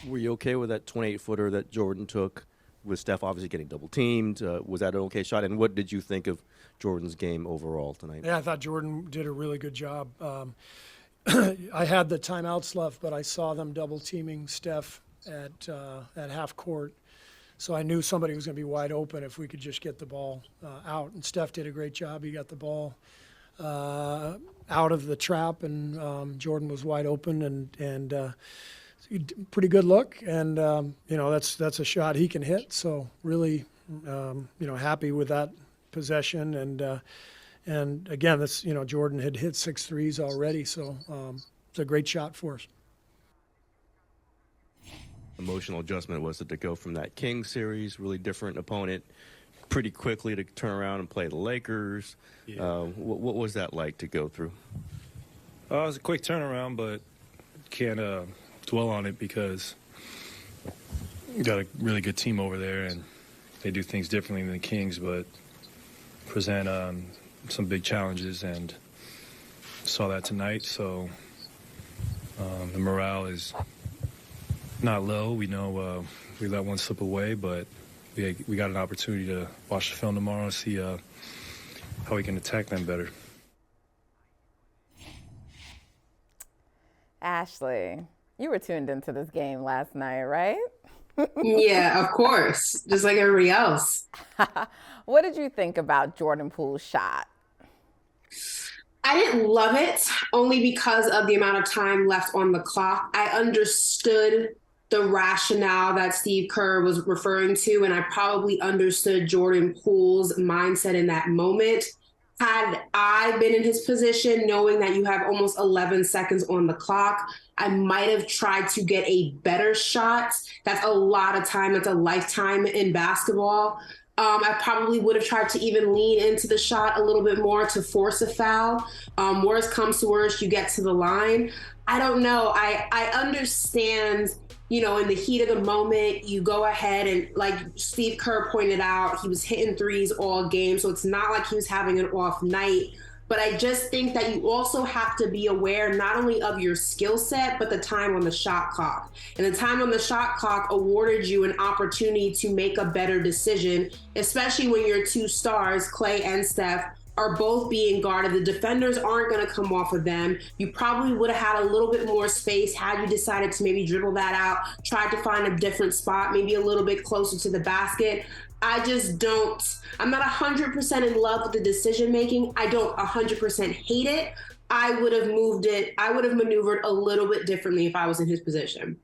Were you okay with that 28-footer that Jordan took with Steph obviously getting double teamed? Was that an okay shot? And what did you think of Jordan's game overall tonight? Yeah, I thought Jordan did a really good job. I had the timeouts left, but I saw them double teaming Steph at half court. So I knew somebody was going to be wide open if we could just get the ball out. And Steph did a great job. He got the ball out of the trap, and Jordan was wide open, and pretty good look. And that's a shot he can hit. So really, happy with that possession. And again, this Jordan had hit 6 threes already, so it's a great shot for us. Emotional adjustment was it to go from that Kings series, really different opponent, pretty quickly to turn around and play the Lakers. Yeah. What was that like to go through? It was a quick turnaround, but can't dwell on it because you got a really good team over there, and they do things differently than the Kings, but present some big challenges, and saw that tonight. So the morale is not low. We know we let one slip away, but we got an opportunity to watch the film tomorrow and see how we can attack them better. Ashley, you were tuned into this game last night, right? Yeah, of course. Just like everybody else. What did you think about Jordan Poole's shot? I didn't love it only because of the amount of time left on the clock. I understood the rationale that Steve Kerr was referring to, and I probably understood Jordan Poole's mindset in that moment. Had I been in his position, knowing that you have almost 11 seconds on the clock, I might have tried to get a better shot. That's a lot of time. That's a lifetime in basketball. I probably would have tried to even lean into the shot a little bit more to force a foul. Worst comes to worst, you get to the line. I don't know. I understand, in the heat of the moment, you go ahead and, like Steve Kerr pointed out, he was hitting threes all game, so it's not like he was having an off night. But I just think that you also have to be aware not only of your skill set, but the time on the shot clock. And the time on the shot clock awarded you an opportunity to make a better decision, especially when your two stars, Clay and Steph, are both being guarded. The defenders aren't going to come off of them. You probably would have had a little bit more space had you decided to maybe dribble that out, tried to find a different spot, maybe a little bit closer to the basket. I'm not 100% in love with the decision making. I don't 100% hate it. I would have maneuvered a little bit differently if I was in his position.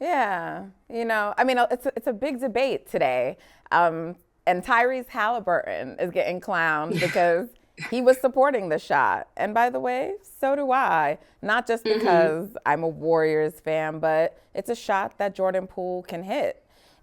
Yeah, it's a big debate today. And Tyrese Halliburton is getting clowned because he was supporting the shot. And by the way, so do I. Not just because I'm a Warriors fan, but it's a shot that Jordan Poole can hit.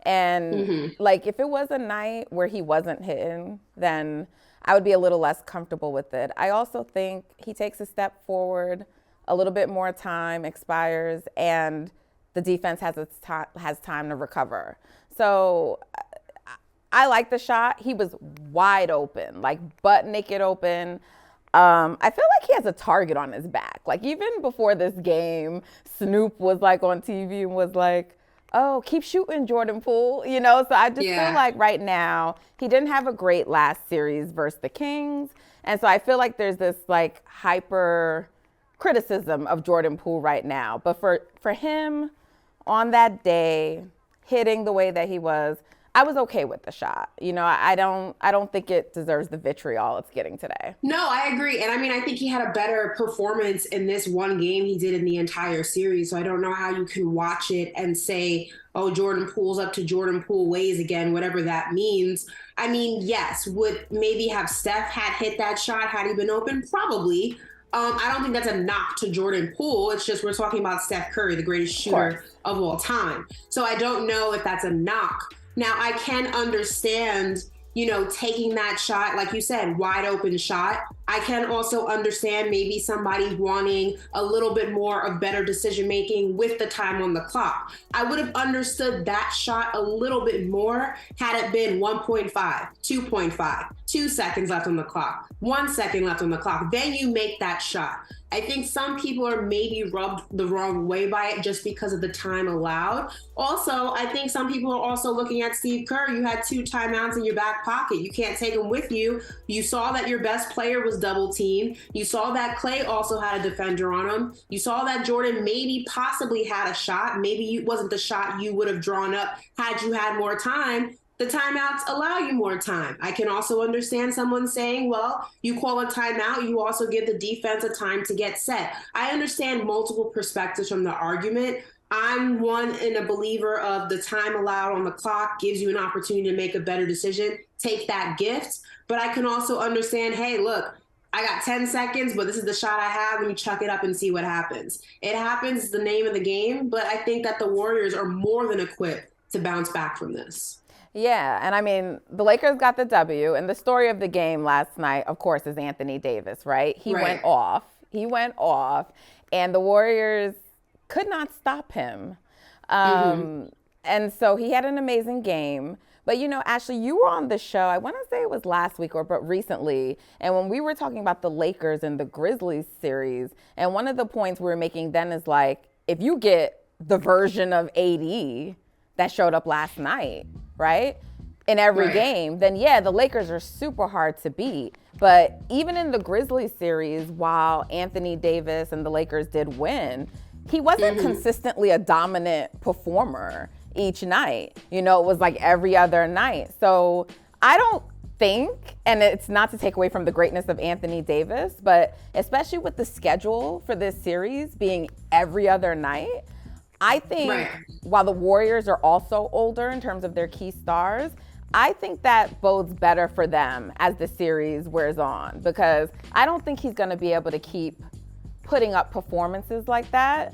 And if it was a night where he wasn't hitting, then I would be a little less comfortable with it. I also think he takes a step forward, a little bit more time expires, and the defense has time to recover. So I like the shot. He was wide open, like butt naked open. I feel like he has a target on his back. Like even before this game, Snoop was like on TV and was like, "Oh, keep shooting, Jordan Poole." So I just feel like right now he didn't have a great last series versus the Kings. And so I feel like there's this like hyper criticism of Jordan Poole right now. But for him on that day, hitting the way that he was, I was okay with the shot. I don't think it deserves the vitriol it's getting today. No, I agree. And I think he had a better performance in this one game he did in the entire series. So I don't know how you can watch it and say, oh, Jordan Poole's up to Jordan Poole ways again, whatever that means. Yes, would maybe have Steph had hit that shot had he been open? Probably. I don't think that's a knock to Jordan Poole. It's just we're talking about Steph Curry, the greatest shooter of all time. So I don't know if that's a knock. Now, I can understand, taking that shot, like you said, wide open shot. I can also understand maybe somebody wanting a little bit more of better decision making with the time on the clock. I would have understood that shot a little bit more had it been 1.5, 2.5, 2 seconds left on the clock, 1 second left on the clock. Then you make that shot. I think some people are maybe rubbed the wrong way by it just because of the time allowed. Also, I think some people are also looking at Steve Kerr. You had 2 timeouts in your back pocket. You can't take them with you. You saw that your best player was double teamed. You saw that Klay also had a defender on him. You saw that Jordan maybe possibly had a shot. Maybe it wasn't the shot you would have drawn up had you had more time. The timeouts allow you more time. I can also understand someone saying, well, you call a timeout, you also give the defense a time to get set. I understand multiple perspectives from the argument. I'm one and a believer of the time allowed on the clock gives you an opportunity to make a better decision. Take that gift. But I can also understand, hey, look, I got 10 seconds, but this is the shot I have. Let me chuck it up and see what happens. It happens, it's the name of the game, but I think that the Warriors are more than equipped to bounce back from this. Yeah, and I mean, the Lakers got the W, and the story of the game last night, of course, is Anthony Davis, right? He went off. He went off, and the Warriors could not stop him. And so he had an amazing game. But, you know, Ashley, you were on the show, I want to say it was last week but recently, and when we were talking about the Lakers and the Grizzlies series, and one of the points we were making then is like, if you get the version of AD that showed up last night, right, in every game, then yeah, the Lakers are super hard to beat. But even in the Grizzlies series, while Anthony Davis and the Lakers did win, he wasn't consistently a dominant performer each night. You know, it was like every other night. So I don't think, and it's not to take away from the greatness of Anthony Davis, but especially with the schedule for this series being every other night, I think while the Warriors are also older in terms of their key stars, I think that bodes better for them as the series wears on, because I don't think he's going to be able to keep putting up performances like that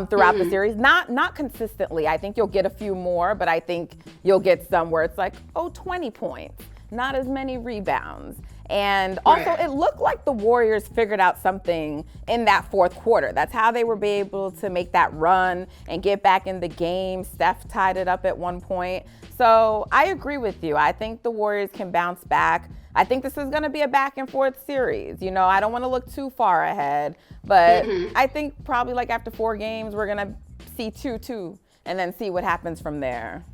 throughout the series. Not consistently. I think you'll get a few more, but I think you'll get some where it's like, 20 points, not as many rebounds. And also, it looked like the Warriors figured out something in that fourth quarter. That's how they were able to make that run and get back in the game. Steph tied it up at one point. So I agree with you. I think the Warriors can bounce back. I think this is going to be a back and forth series. You know, I don't want to look too far ahead, but I think probably like after 4 games, we're going to see 2-2 and then see what happens from there.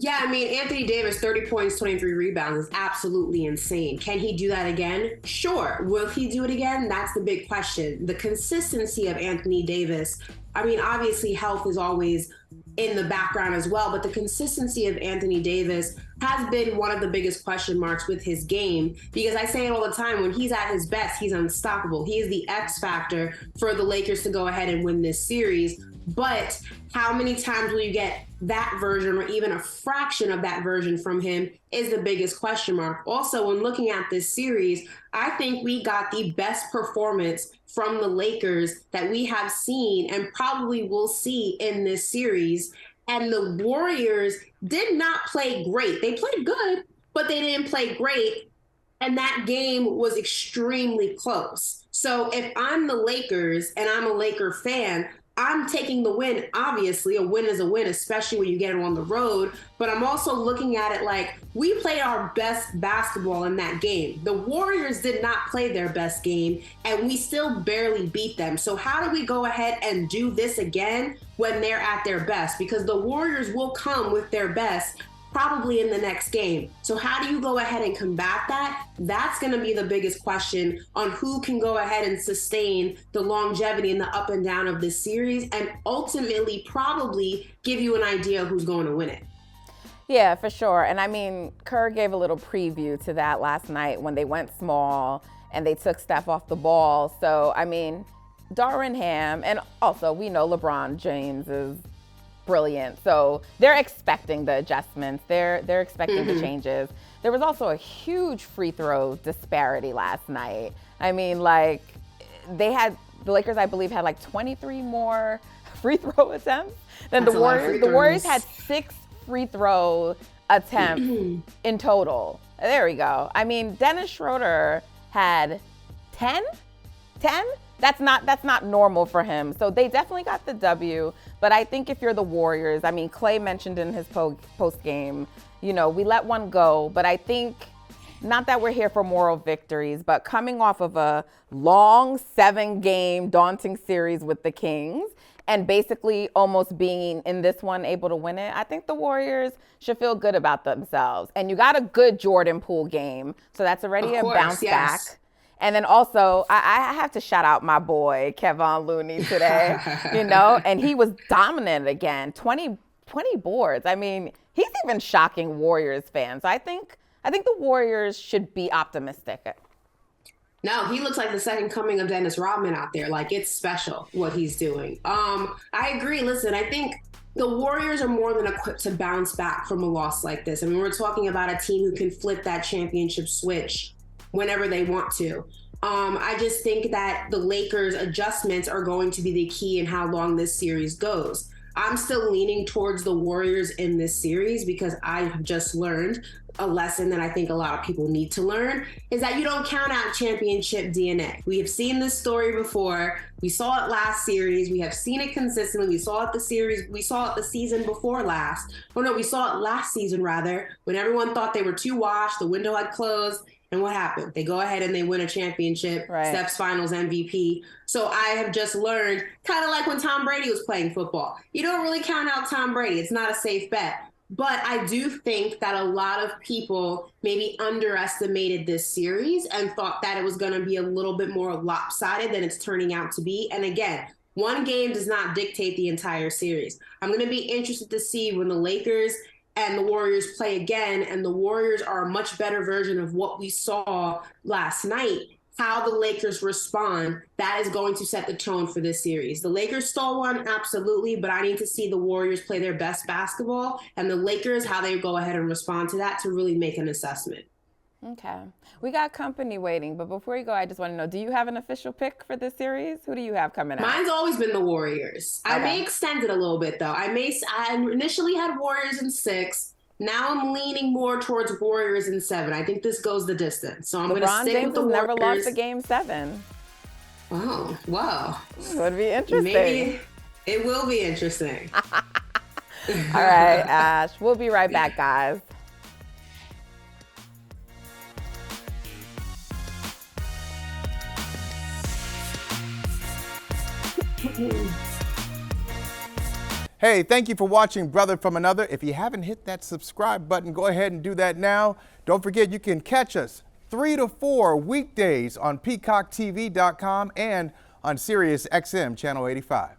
Yeah, I mean, Anthony Davis, 30 points, 23 rebounds is absolutely insane. Can he do that again? Sure. Will he do it again? That's the big question. The consistency of Anthony Davis, I mean, obviously health is always in the background as well, but the consistency of Anthony Davis has been one of the biggest question marks with his game, because I say it all the time, when he's at his best, he's unstoppable. He is the X factor for the Lakers to go ahead and win this series. But how many times will you get that version or even a fraction of that version from him is the biggest question mark. Also, when looking at this series, I think we got the best performance from the Lakers that we have seen and probably will see in this series. And the Warriors did not play great. They played good, but they didn't play great. And that game was extremely close. So if I'm the Lakers and I'm a Laker fan, I'm taking the win. Obviously, a win is a win, especially when you get it on the road. But I'm also looking at it like we played our best basketball in that game. The Warriors did not play their best game, and we still barely beat them. So how do we go ahead and do this again when they're at their best? Because the Warriors will come with their best probably in the next game. So how do you go ahead and combat that? That's going to be the biggest question on who can go ahead and sustain the longevity and the up and down of this series, and ultimately probably give you an idea of who's going to win it. Yeah, for sure. And I mean, Kerr gave a little preview to that last night when they went small and they took Steph off the ball. So, I mean, Darvin Ham, and also we know LeBron James is brilliant. So they're expecting the adjustments. They're expecting the changes. There was also a huge free throw disparity last night. I mean, like, the Lakers, I believe, had like 23 more free throw attempts than the Warriors. The Warriors had 6 free throw attempts in total. There we go. I mean, Dennis Schroeder had 10? That's not normal for him. So they definitely got the W. But I think if you're the Warriors, I mean, Klay mentioned in his post game, you know, we let one go. But I think not that we're here for moral victories, but coming off of a long 7-game daunting series with the Kings and basically almost being in this one able to win it, I think the Warriors should feel good about themselves. And you got a good Jordan Poole game, so that's already a bounce back. And then also, I have to shout out my boy, Kevon Looney, today, and he was dominant again, 20 boards. I mean, he's even shocking Warriors fans. I think the Warriors should be optimistic. No, he looks like the second coming of Dennis Rodman out there. Like, it's special what he's doing. I agree. Listen, I think the Warriors are more than equipped to bounce back from a loss like this. I mean, we're talking about a team who can flip that championship switch whenever they want to. I just think that the Lakers' adjustments are going to be the key in how long this series goes. I'm still leaning towards the Warriors in this series because I have just learned a lesson that I think a lot of people need to learn, is that you don't count out championship DNA. We have seen this story before. We saw it last series. We have seen it consistently. We saw it the season before last. Oh no, we saw it last season rather, when everyone thought they were too washed, the window had closed. And what happened? They go ahead and they win a championship, right. Steph's Finals MVP. So I have just learned, kind of like when Tom Brady was playing football, you don't really count out Tom Brady. It's not a safe bet. But I do think that a lot of people maybe underestimated this series and thought that it was going to be a little bit more lopsided than it's turning out to be. And again, one game does not dictate the entire series. I'm going to be interested to see when the Lakers and the Warriors play again, and the Warriors are a much better version of what we saw last night, how the Lakers respond. That is going to set the tone for this series. The Lakers stole one, absolutely, but I need to see the Warriors play their best basketball, and the Lakers, how they go ahead and respond to that to really make an assessment. Okay. We got company waiting, but before you go, I just want to know, do you have an official pick for this series? Who do you have coming out? Mine's always been the Warriors. Okay. I may extend it a little bit, though. I initially had Warriors in 6. Now I'm leaning more towards Warriors in 7. I think this goes the distance. So I'm going to stick with the Warriors. LeBron James never lost a game 7. Oh, wow. It would be interesting. Maybe it will be interesting. All right, Ash. We'll be right back, guys. Hey, thank you for watching Brother from Another. If you haven't hit that subscribe button, go ahead and do that now. Don't forget, you can catch us 3 to 4 weekdays on PeacockTV.com and on Sirius XM Channel 85.